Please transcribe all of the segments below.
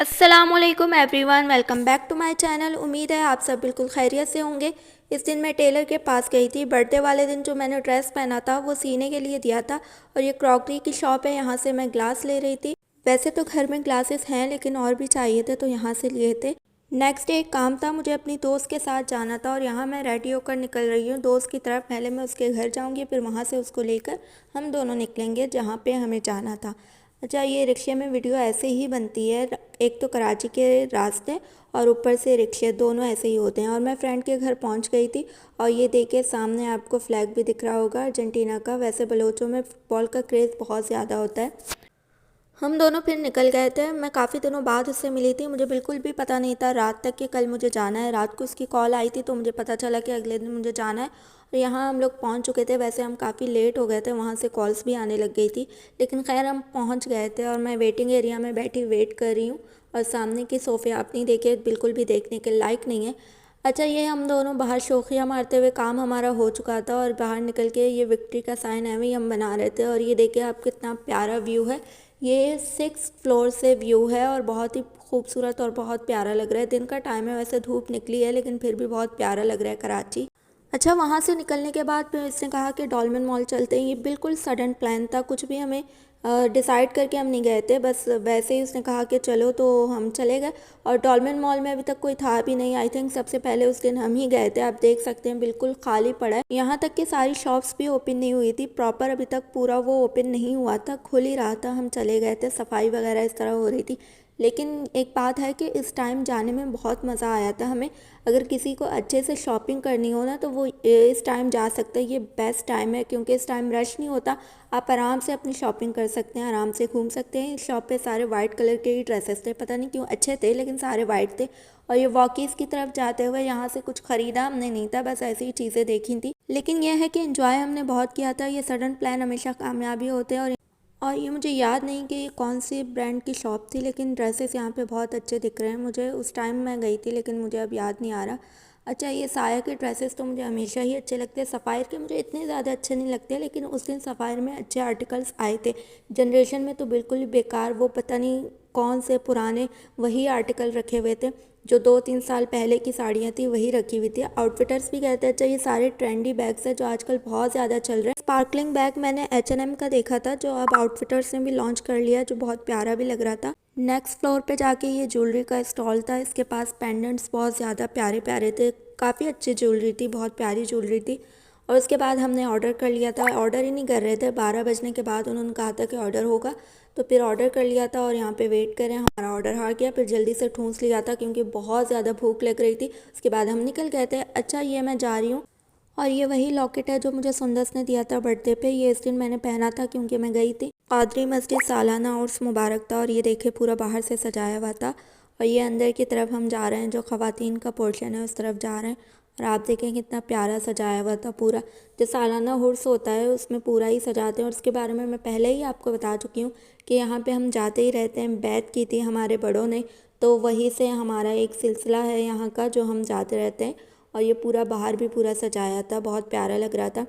अस्सलामुअलैकुम everyone, welcome back to my channel. उम्मीद है आप सब बिल्कुल खैरियत से होंगे। इस दिन मैं टेलर के पास गई थी। बर्थडे वाले दिन जो मैंने ड्रेस पहना था वो सीने के लिए दिया था। और ये क्रॉकरी की शॉप है, यहाँ से मैं ग्लास ले रही थी। वैसे तो घर में ग्लासेस हैं लेकिन और भी चाहिए थे तो यहाँ से लिए थे। नेक्स्ट डे एक काम था, मुझे अपनी दोस्त के साथ जाना था और यहाँ मैं रेडी होकर निकल रही हूँ दोस्त की तरफ। पहले मैं उसके घर जाऊँगी, फिर वहाँ से उसको लेकर हम दोनों निकलेंगे जहाँ पे हमें जाना था। अच्छा, ये रिक्शे में वीडियो ऐसे ही बनती है। एक तो कराची के रास्ते और ऊपर से रिक्शे, दोनों ऐसे ही होते हैं। और मैं फ्रेंड के घर पहुंच गई थी और ये देखिए सामने आपको फ्लैग भी दिख रहा होगा अर्जेंटीना का। वैसे बलोचों में फुटबॉल का क्रेज़ बहुत ज़्यादा होता है। हम दोनों फिर निकल गए थे। मैं काफ़ी दिनों बाद उससे मिली थी। मुझे बिल्कुल भी पता नहीं था रात तक कि कल मुझे जाना है। रात को उसकी कॉल आई थी तो मुझे पता चला कि अगले दिन मुझे जाना है। और यहाँ हम लोग पहुँच चुके थे। वैसे हम काफ़ी लेट हो गए थे, वहाँ से कॉल्स भी आने लग गई थी, लेकिन खैर हम पहुँच गए थे। और मैं वेटिंग एरिया में बैठी वेट कर रही हूँ। और सामने की सोफ़े आप नहीं देखे, बिल्कुल भी देखने के लायक नहीं है। अच्छा, ये हम दोनों बाहर शोखियाँ मारते हुए काम हमारा हो चुका था और बाहर निकल के ये विक्ट्री का साइन है वही हम बना रहे थे। और ये देखिए आप, कितना प्यारा व्यू है। ये 6 फ्लोर से व्यू है और बहुत ही खूबसूरत और बहुत प्यारा लग रहा है। दिन का टाइम है, वैसे धूप निकली है लेकिन फिर भी बहुत प्यारा लग रहा है कराची। अच्छा, वहाँ से निकलने के बाद फिर इसने कहा कि डॉल्मेन मॉल चलते हैं। ये बिल्कुल सडन प्लान था, कुछ भी हमें डिसाइड करके हम नहीं गए थे, बस वैसे ही उसने कहा कि चलो तो हम चले गए। और डॉल्मेन मॉल में अभी तक कोई था भी नहीं। आई थिंक सबसे पहले उस दिन हम ही गए थे। आप देख सकते हैं बिल्कुल खाली पड़ा है। यहाँ तक कि सारी शॉप्स भी ओपन नहीं हुई थी प्रॉपर, अभी तक पूरा वो ओपन नहीं हुआ था, खुल ही रहा था। हम चले गए थे, सफाई वगैरह इस तरह हो रही थी। लेकिन एक बात है कि इस टाइम जाने में बहुत मज़ा आया था हमें। अगर किसी को अच्छे से शॉपिंग करनी हो ना तो वो इस टाइम जा सकता है। ये बेस्ट टाइम है क्योंकि इस टाइम रश नहीं होता। आप आराम से अपनी शॉपिंग कर सकते हैं, आराम से घूम सकते हैं। इस शॉप पे सारे वाइट कलर के ही ड्रेसेस थे, पता नहीं क्यों अच्छे थे लेकिन सारे वाइट थे। और ये वॉकीज़ की तरफ जाते हुए यहाँ से कुछ ख़रीदा हमने नहीं था, बस ऐसी ही चीज़ें देखी थी। लेकिन यह है कि एंजॉय हमने बहुत किया था। ये सडन प्लान हमेशा कामयाबी होते हैं। और ये मुझे याद नहीं कि ये कौन सी ब्रांड की शॉप थी, लेकिन ड्रेसेस यहाँ पे बहुत अच्छे दिख रहे हैं मुझे। उस टाइम मैं गई थी लेकिन मुझे अब याद नहीं आ रहा। अच्छा, ये साया के ड्रेसेस तो मुझे हमेशा ही अच्छे लगते हैं। सफ़ायर के मुझे इतने ज़्यादा अच्छे नहीं लगते, लेकिन उस दिन सफ़ायर में अच्छे आर्टिकल्स आए थे। जनरेशन में तो बिल्कुल ही बेकार, वो पता नहीं कौन से पुराने वही आर्टिकल रखे हुए थे। जो 2-3 साल पहले की साड़ियाँ थी वही रखी हुई थी। आउटफिटर्स भी कहते हैं। अच्छा, ये सारे ट्रेंडी बैग्स हैं जो आजकल बहुत ज़्यादा चल रहे हैं। स्पार्कलिंग बैग मैंने H&M का देखा था जो अब आउटफिटर्स ने भी लॉन्च कर लिया, जो बहुत प्यारा भी लग रहा था। नेक्स्ट फ्लोर पे जाके ये ज्वेलरी का स्टॉल था। इसके पास पेंडेंट्स बहुत ज़्यादा प्यारे प्यारे थे, काफ़ी अच्छी ज्वेलरी थी, बहुत प्यारी ज्वेलरी थी। और उसके बाद हमने ऑर्डर कर लिया था। ऑर्डर ही नहीं कर रहे थे, 12 बजने के बाद उन्होंने कहा था कि ऑर्डर होगा, तो फिर ऑर्डर कर लिया था। और यहाँ पे वेट करें, हमारा ऑर्डर आ गया। फिर जल्दी से ठूंस लिया था क्योंकि बहुत ज़्यादा भूख लग रही थी। उसके बाद हम निकल गए थे। अच्छा, ये मैं जा रही हूँ। और ये वही लॉकेट है जो मुझे सुंदस ने दिया था बर्थडे पे। ये इस दिन मैंने पहना था क्योंकि मैं गई थी। कादरी मस्जिद सालाना उर्स मुबारक था और ये देखिए पूरा बाहर से सजाया हुआ था। और ये अंदर की तरफ हम जा रहे हैं, जो ख़वातीन का पोर्शन है उस तरफ जा रहे हैं। और आप देखें कितना प्यारा सजाया हुआ था पूरा। जो सालाना उर्स होता है उसमें पूरा ही सजाते हैं। और उसके बारे में मैं पहले ही आपको बता चुकी हूँ कि यहाँ पे हम जाते ही रहते हैं। बैत की थी हमारे बड़ों ने, तो वहीं से हमारा एक सिलसिला है यहाँ का जो हम जाते रहते हैं। और ये पूरा बाहर भी पूरा सजाया था, बहुत प्यारा लग रहा था।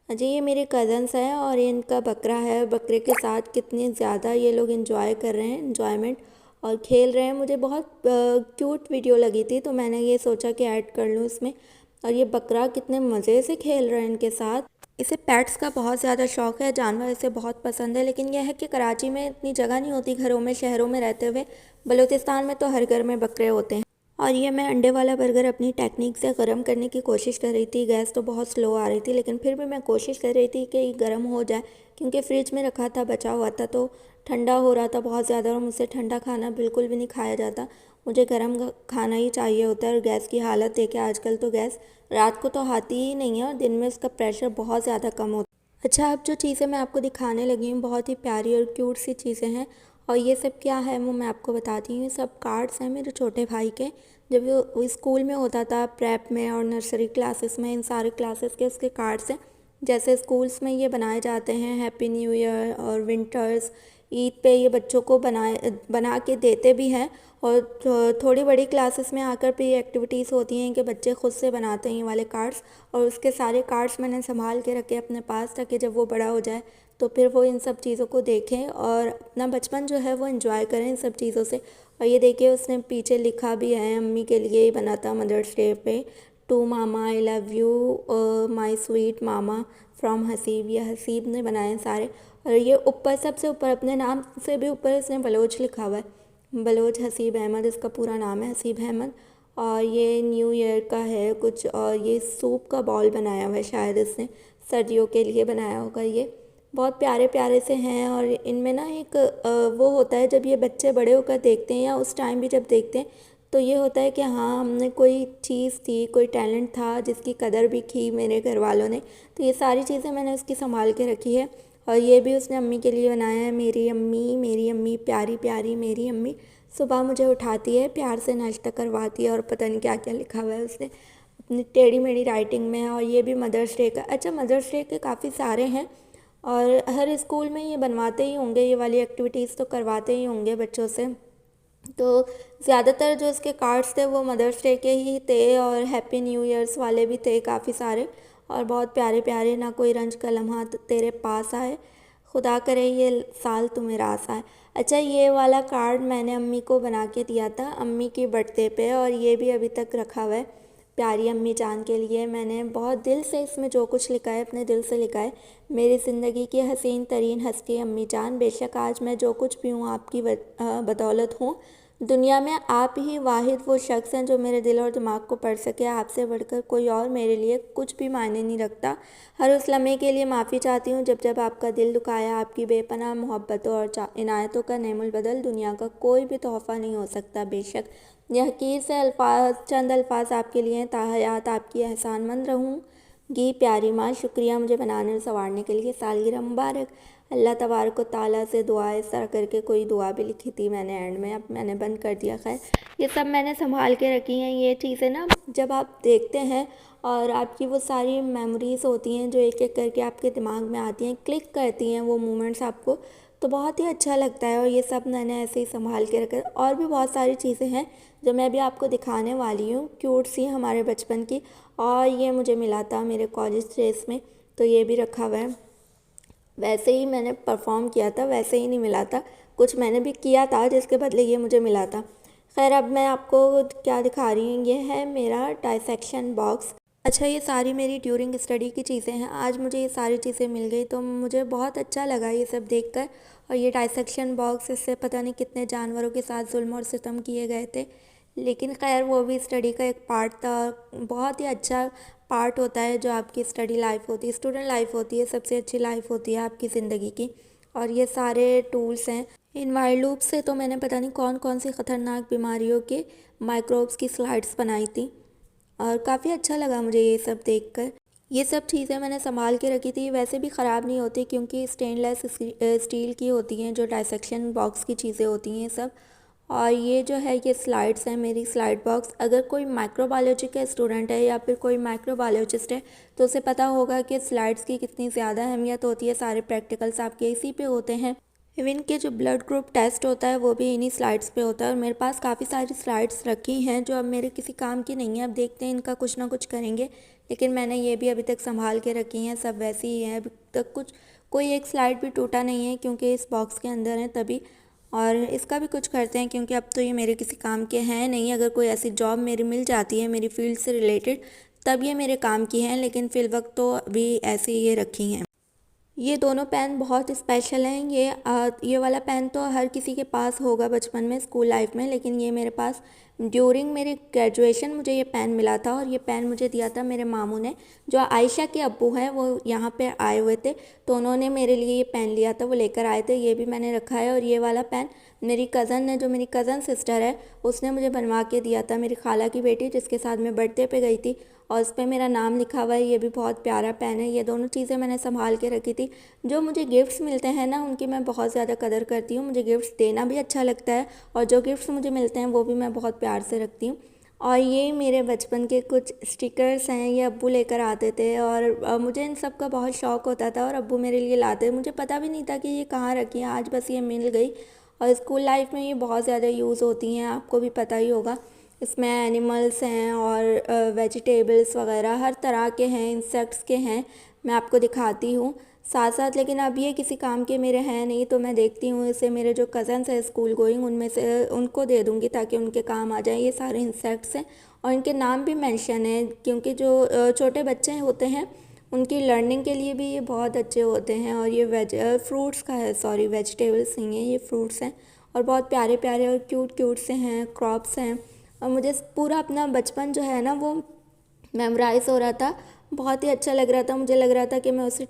जी, ये मेरे कज़न्स हैं और ये इनका बकरा है। बकरे के साथ कितने ज़्यादा ये लोग इंजॉय कर रहे हैं, इंजॉयमेंट और खेल रहे हैं। मुझे बहुत क्यूट वीडियो लगी थी तो मैंने ये सोचा कि ऐड कर लूँ इसमें। और ये बकरा कितने मज़े से खेल रहे हैं इनके साथ। इसे पेट्स का बहुत ज़्यादा शौक़ है, जानवर इसे बहुत पसंद है। लेकिन यह है कि कराची में इतनी जगह नहीं होती घरों में, शहरों में रहते हुए। बलूचिस्तान में तो हर घर में बकरे होते हैं। और ये मैं अंडे वाला बर्गर अपनी टेक्निक से गर्म करने की कोशिश कर रही थी। गैस तो बहुत स्लो आ रही थी लेकिन फिर भी मैं कोशिश कर रही थी कि ये गर्म हो जाए, क्योंकि फ्रिज में रखा था, बचा हुआ था, तो ठंडा हो रहा था बहुत ज़्यादा। और मुझसे ठंडा खाना बिल्कुल भी नहीं खाया जाता, मुझे गर्म खाना ही चाहिए होता है। और गैस की हालत देखे आजकल, तो गैस रात को तो आती ही नहीं है और दिन में उसका प्रेशर बहुत ज़्यादा कम होता है। अच्छा, अब जो चीज़ें मैं आपको दिखाने लगी हूँ बहुत ही प्यारी और क्यूट सी चीज़ें हैं। और ये सब क्या है वो मैं आपको बताती हूँ। ये सब कार्ड्स हैं मेरे छोटे भाई के। जब वो स्कूल में होता था, प्रेप में और नर्सरी क्लासेस में, इन सारे क्लासेस के उसके कार्ड्स हैं। जैसे स्कूल्स में ये बनाए जाते हैं, हैप्पी न्यू ईयर और विंटर्स, ईद पे ये बच्चों को बना के देते भी हैं। और थोड़ी बड़ी क्लासेस में आकर भी एक्टिविटीज़ होती हैं कि बच्चे खुद से बनाते हैं ये वाले कार्ड्स। और उसके सारे कार्ड्स मैंने संभाल के रखे अपने पास ताकि जब वो बड़ा हो जाए तो फिर वो इन सब चीज़ों को देखें और अपना बचपन जो है वो एंजॉय करें इन सब चीज़ों से। और ये देखिए उसने पीछे लिखा भी है, अम्मी के लिए ही बना था मदर्स डे पे, to mama I love you my sweet mama from Haseeb. ये हसीब ने बनाए हैं सारे। और ये ऊपर सबसे ऊपर अपने नाम से भी ऊपर इसने बलोच लिखा हुआ है, बलोच हसीब अहमद इसका पूरा नाम है, हसीब अहमद। और ये न्यू ईयर का है कुछ, और ये सूप का बॉल बनाया हुआ है, शायद इसने सर्दियों के लिए बनाया होगा। ये बहुत प्यारे प्यारे से हैं। और इनमें ना एक वो होता है, जब ये बच्चे बड़े होकर देखते हैं या उस टाइम भी जब देखते हैं तो ये होता है कि हाँ हमने कोई चीज़ थी, कोई टैलेंट था जिसकी कदर भी की मेरे घर वालों ने। तो ये सारी चीज़ें मैंने उसकी संभाल के रखी है। और ये भी उसने अम्मी के लिए बनाया है, मेरी अम्मी प्यारी प्यारी मेरी अम्मी। सुबह मुझे उठाती है, प्यार से नाश्ता करवाती है, और पता नहीं क्या क्या लिखा हुआ है उसने अपनी टेढ़ी मेढ़ी राइटिंग में। और ये भी मदर्स डे का, अच्छा मदर्स डे के काफ़ी सारे हैं और हर स्कूल में ये बनवाते ही होंगे, ये वाली एक्टिविटीज़ तो करवाते ही होंगे बच्चों से। तो ज़्यादातर जो इसके कार्ड्स थे वो मदर्स डे के ही थे, और हैप्पी न्यू ईयर्स वाले भी थे काफ़ी सारे, और बहुत प्यारे प्यारे। ना कोई रंज का लम्हा तेरे पास आए, खुदा करे ये साल तुम्हें रास आए। अच्छा ये वाला कार्ड मैंने अम्मी को बना के दिया था अम्मी की बर्थडे पे, और ये भी अभी तक रखा हुआ है प्यारी अम्मी जान के लिए। मैंने बहुत दिल से इसमें जो कुछ लिखा है अपने दिल से लिखा है, मेरी ज़िंदगी की हसीन तरीन हस्ती अम्मी जान, बेशक आज मैं जो कुछ भी हूँ आपकी बदौलत हूँ। दुनिया में आप ही वाहिद वो शख्स हैं जो मेरे दिल और दिमाग को पढ़ सके। आपसे बढ़कर कोई और मेरे लिए कुछ भी मायने नहीं रखता। हर उस लम्हे के लिए माफ़ी चाहती हूँ जब जब आपका दिल दुखाया। आपकी बेपनाह मोहब्बतों और इनायतों का नेमुल बदल दुनिया का कोई भी तोहफ़ा नहीं हो सकता। बेशक यह हकीर से अल्फाज, चंद अल्फाज आपके लिए ताहयात आपकी एहसानमंद रहूँगी प्यारी माँ। शुक्रिया मुझे बनाने और संवारने के लिए, सालगिरह मुबारक। अल्लाह तबारक व तआला से दुआ, इस तरह करके कोई दुआ भी लिखी थी मैंने एंड में, अब मैंने बंद कर दिया। खैर ये सब मैंने संभाल के रखी हैं। ये चीज़ें ना जब आप देखते हैं और आपकी वो सारी मेमोरीज़ होती हैं जो एक एक करके आपके दिमाग में आती हैं, क्लिक करती हैं वो मोमेंट्स आपको, तो बहुत ही अच्छा लगता है। और ये सब मैंने ऐसे ही संभाल के रखा। और भी बहुत सारी चीज़ें हैं जो मैं भी आपको दिखाने वाली हूँ, क्यूट सी हमारे बचपन की। और ये मुझे मिला था मेरे कॉलेज डेज़ में, तो ये भी रखा हुआ है। वैसे ही मैंने परफॉर्म किया था, वैसे ही नहीं मिला था, कुछ मैंने भी किया था जिसके बदले ये मुझे मिला था। खैर अब मैं आपको क्या दिखा रही हूँ, ये है मेरा डाइसेक्शन बॉक्स। अच्छा ये सारी मेरी ड्यूरिंग स्टडी की चीज़ें हैं। आज मुझे ये सारी चीज़ें मिल गई तो मुझे बहुत अच्छा लगा ये सब देखकर। और ये डाइसेक्शन बॉक्स, इससे पता नहीं कितने जानवरों के साथ जुल्म और सितम किए गए थे, लेकिन खैर वो भी स्टडी का एक पार्ट था। बहुत ही अच्छा पार्ट होता है जो आपकी स्टडी लाइफ होती है, स्टूडेंट लाइफ होती है, सबसे अच्छी लाइफ होती है आपकी ज़िंदगी की। और ये सारे टूल्स हैं। इन वाइल्ड लूप से तो मैंने पता नहीं कौन कौन सी ख़तरनाक बीमारियों के माइक्रोब्स की स्लाइड्स बनाई थी, और काफ़ी अच्छा लगा मुझे ये सब देखकर। ये सब चीज़ें मैंने संभाल के रखी थी, वैसे भी ख़राब नहीं होती क्योंकि स्टेनलेस स्टील की होती हैं जो डाइसेक्शन बॉक्स की चीज़ें होती हैं सब। और ये जो है ये स्लाइड्स हैं, मेरी स्लाइड बॉक्स। अगर कोई माइक्रोबायोलॉजी का स्टूडेंट है या फिर कोई माइक्रोबायोलॉजिस्ट है तो उसे पता होगा कि स्लाइड्स की कितनी ज़्यादा अहमियत होती है। सारे प्रैक्टिकल्स आपके इसी पे होते हैं। इवन के जो ब्लड ग्रुप टेस्ट होता है वो भी इन्हीं स्लाइड्स पे होता है। और मेरे पास काफ़ी सारी स्लाइड्स रखी हैं जो अब मेरे किसी काम की नहीं है, अब देखते हैं इनका कुछ ना कुछ करेंगे, लेकिन मैंने ये भी अभी तक संभाल के रखी हैं, सब वैसी ही हैं अभी तक। कुछ कोई एक स्लाइड भी टूटा नहीं है क्योंकि इस बॉक्स के अंदर है तभी। और इसका भी कुछ करते हैं क्योंकि अब तो ये मेरे किसी काम के हैं नहीं। अगर कोई ऐसी जॉब मेरी मिल जाती है मेरी फील्ड से रिलेटेड तब ये मेरे काम की हैं, लेकिन फ़िल वक्त तो अभी ऐसे ही ये रखी हैं। ये दोनों पेन बहुत स्पेशल हैं। ये वाला पेन तो हर किसी के पास होगा बचपन में, स्कूल लाइफ में, लेकिन ये मेरे पास ड्यूरिंग मेरे ग्रेजुएशन मुझे ये पेन मिला था। और ये पेन मुझे दिया था मेरे मामू ने, जो आयशा के अब्बू हैं, वो यहाँ पे आए हुए थे तो उन्होंने मेरे लिए ये पेन लिया था, वो लेकर आए थे। ये भी मैंने रखा है। और ये वाला पेन मेरी कज़न ने, जो मेरी कज़न सिस्टर है, उसने मुझे बनवा के दिया था, मेरी खाला की बेटी जिसके साथ मैं बर्थडे पे गई थी, और उस पर मेरा नाम लिखा हुआ है। ये भी बहुत प्यारा पेन है। ये दोनों चीज़ें मैंने संभाल के रखी थी। जो मुझे गिफ्ट्स मिलते हैं ना उनकी मैं बहुत ज़्यादा कदर करती हूँ, मुझे गिफ्ट्स देना भी अच्छा लगता है, और जो गिफ्ट्स मुझे मिलते हैं वो भी मैं बहुत प्यार से रखती हूँ। और ये मेरे बचपन के कुछ स्टिकर्स हैं, ये अब्बू लेकर आते थे, और मुझे इन सब का बहुत शौक़ होता था और अब्बू मेरे लिए लाते। मुझे पता भी नहीं था कि ये कहाँ रखी है, आज बस ये मिल गई। और स्कूल लाइफ में ये बहुत ज़्यादा यूज़ होती हैं, आपको भी पता ही होगा। इसमें एनिमल्स हैं और वेजिटेबल्स वगैरह हर तरह के हैं, इंसेक्ट्स के हैं, मैं आपको दिखाती हूँ। साथ साथ, लेकिन अब ये किसी काम के मेरे हैं नहीं, तो मैं देखती हूँ इसे मेरे जो कज़न्स हैं स्कूल गोइंग उनमें से उनको दे दूँगी ताकि उनके काम आ जाए। ये सारे इंसेक्ट्स हैं और इनके नाम भी मेंशन है, क्योंकि जो छोटे बच्चे होते हैं उनकी लर्निंग के लिए भी ये बहुत अच्छे होते हैं। और ये फ्रूट्स का है, सॉरी वेजिटेबल्स नहीं है, ये फ्रूट्स हैं और बहुत प्यारे प्यारे और क्यूट क्यूट से हैं, क्रॉप्स हैं। और मुझे पूरा अपना बचपन जो है ना वो मेमोराइज़ हो रहा था, बहुत ही अच्छा लग रहा था। मुझे लग रहा था कि मैं उसी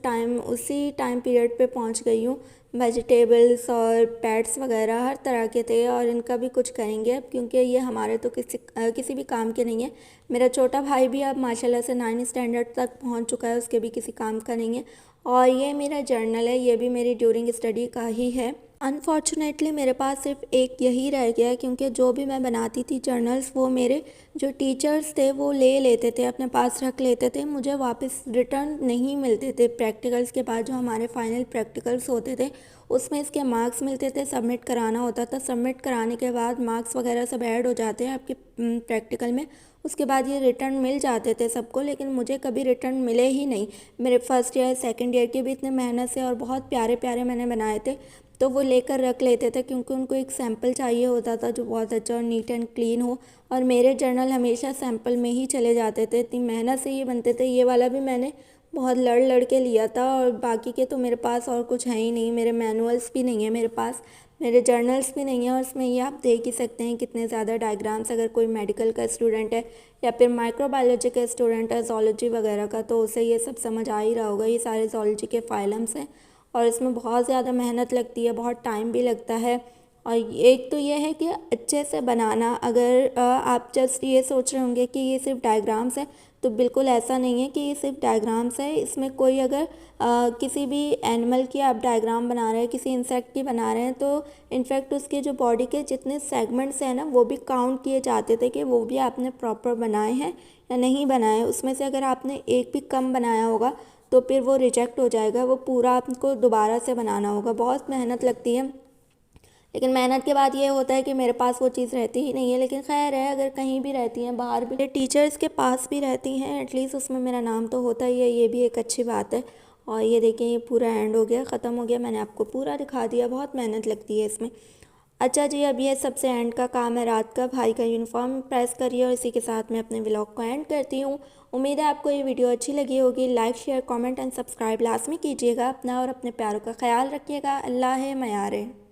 टाइम पीरियड पे पहुंच गई हूँ। वेजिटेबल्स और पेट्स वगैरह हर तरह के थे और इनका भी कुछ करेंगे अब, क्योंकि ये हमारे तो किसी भी काम के नहीं है। मेरा छोटा भाई भी अब माशाल्लाह से 9th स्टैंडर्ड तक पहुंच चुका है, उसके भी किसी काम का नहीं है। और ये मेरा जर्नल है, ये भी मेरी ड्यूरिंग स्टडी का ही है। अनफॉर्चुनेटली मेरे पास सिर्फ एक यही रह गया है, क्योंकि जो भी मैं बनाती थी जर्नल्स वो मेरे जो टीचर्स थे वो ले लेते थे, अपने पास रख लेते थे, मुझे वापस रिटर्न नहीं मिलते थे। प्रैक्टिकल्स के बाद जो हमारे फाइनल प्रैक्टिकल्स होते थे उसमें इसके मार्क्स मिलते थे, सबमिट कराना होता था। सबमिट कराने के बाद मार्क्स वगैरह सब ऐड हो जाते हैं आपके प्रैक्टिकल में, उसके बाद ये रिटर्न मिल जाते थे सबको, लेकिन मुझे कभी रिटर्न मिले ही नहीं। मेरे फर्स्ट ईयर सेकंड ईयर के भी इतने मेहनत से और बहुत प्यारे प्यारे मैंने बनाए थे, तो वो लेकर रख लेते थे, क्योंकि उनको एक सैम्पल चाहिए होता था जो बहुत अच्छा और नीट एंड क्लीन हो। और मेरे जर्नल हमेशा सैम्पल में ही चले जाते थे, इतनी मेहनत से ये बनते थे। ये वाला भी मैंने बहुत लड़ लड़ के लिया था, और बाकी के तो मेरे पास और कुछ है ही नहीं। मेरे मैनुअल्स भी नहीं है मेरे पास, मेरे जर्नल्स भी नहीं है। और इसमें ये आप देख ही सकते हैं कितने ज़्यादा डायग्राम्स। अगर कोई मेडिकल का स्टूडेंट है या फिर माइक्रोबायोलॉजी का स्टूडेंट है, जोलॉजी वगैरह का, तो उसे ये सब समझ आ ही रहा होगा। ये सारे जोलॉजी के फाइलम्स हैं और इसमें बहुत ज़्यादा मेहनत लगती है, बहुत टाइम भी लगता है। और एक तो ये है कि अच्छे से बनाना, अगर आप जस्ट ये सोच रहे होंगे कि ये सिर्फ डायग्राम्स है, तो बिल्कुल ऐसा नहीं है कि ये सिर्फ डायग्राम्स है। इसमें कोई अगर किसी भी एनिमल की आप डायग्राम बना रहे हैं, किसी इंसेक्ट की बना रहे हैं, तो इनफैक्ट उसके जो बॉडी के जितने सेगमेंट्स हैं ना वो भी काउंट किए जाते थे कि वो भी आपने प्रॉपर बनाए हैं या नहीं बनाए। उसमें से अगर आपने एक भी कम बनाया होगा तो फिर वो रिजेक्ट हो जाएगा, वो पूरा आपको दोबारा से बनाना होगा। बहुत मेहनत लगती है, लेकिन मेहनत के बाद ये होता है कि मेरे पास वो चीज़ रहती ही नहीं है। लेकिन खैर है, अगर कहीं भी रहती हैं, बाहर भी टीचर्स के पास भी रहती हैं, एटलीस्ट उसमें मेरा नाम तो होता ही है, ये भी एक अच्छी बात है। और ये देखिए, ये पूरा एंड हो गया, ख़त्म हो गया, मैंने आपको पूरा दिखा दिया। बहुत मेहनत लगती है इसमें। अच्छा जी, अब ये सबसे एंड का काम है, रात का भाई का यूनिफॉर्म प्रेस करिए। और इसी के साथ मैं अपने व्लॉग को एंड करती हूँ। उम्मीद है आपको ये वीडियो अच्छी लगी होगी। Like share comment and subscribe लाजमी कीजिएगा। अपना और अपने प्यारों का ख्याल रखिएगा। अल्लाह है, मयार है।